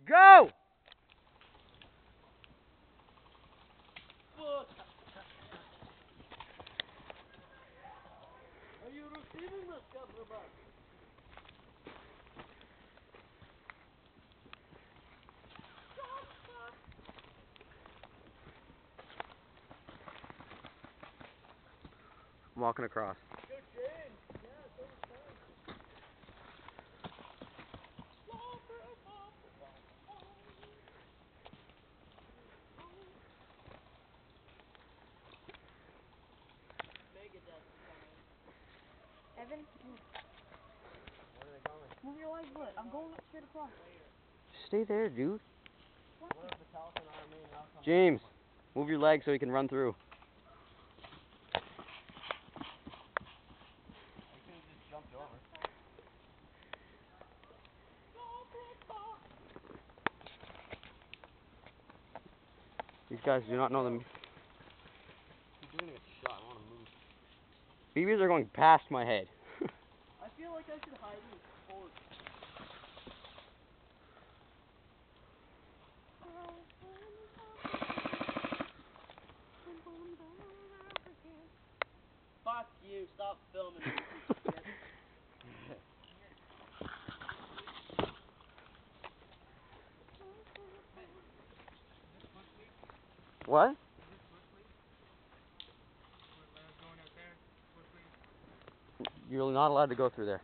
Go! Are you receiving this, cameraman? I'm walking across. Good change. Yeah, so fun. Evan, move. Where are they going? Move your legs, Lit. I'm going straight across. Stay there, dude. What if the Taliban army now comes? James, move your legs so he can run through. I could have just jumped over. These guys do not know them. He's doing a shot. I want to move. BBs are going past my head. I feel like I should hide in forward. Fuck you, stop filming me. What? You're not allowed to go through there.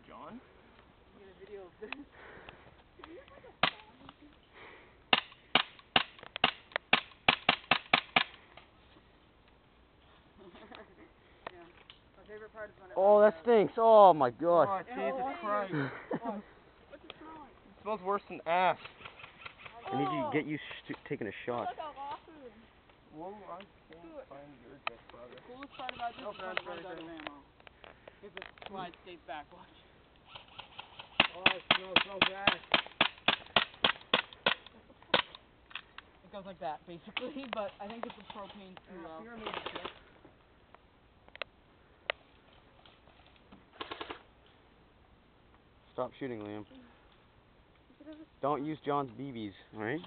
John? Get a video of this. Yeah. My favorite part is when it Oh, that stinks. Oh my gosh. Oh, Jesus Christ. What's it smell like? It smells worse than ass. I need you to get you taking a shot. Like a lawsuit. Whoa, I can't find your jet, brother. The coolest part about this is when it runs out of ammo. If the slide stays back, watch. Oh, it smells so bad. It goes like that, basically, but I think it's the propane too low. Stop shooting, Liam. Don't use John's BBs, alright?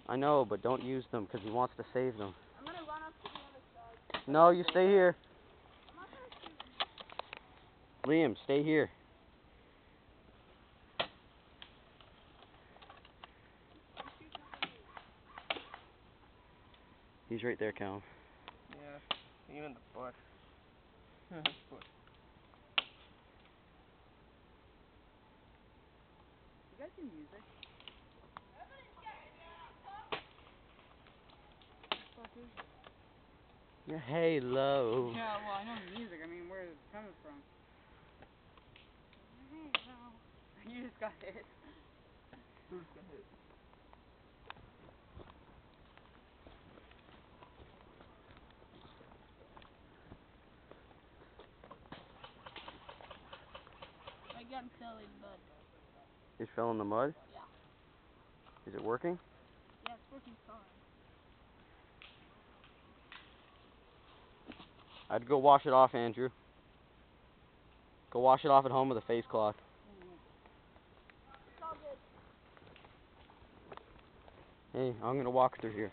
I know, but don't use them because he wants to save them. I'm gonna run up to the other side. No, you stay here. I'm not gonna shoot. Liam, stay here. He's right there, Cal. Yeah, even the butt. Foot. You guys hear music? Yeah, Halo. Yeah, well, I know the music. I mean, where is it coming from? You just got hit. Bruce get hit. I got silly, but You fell in the mud? yeah. Is it working? Yeah, it's working fine. I'd go wash it off, Andrew. Go wash it off at home with a face cloth. It's all good. Hey, I'm gonna walk through here.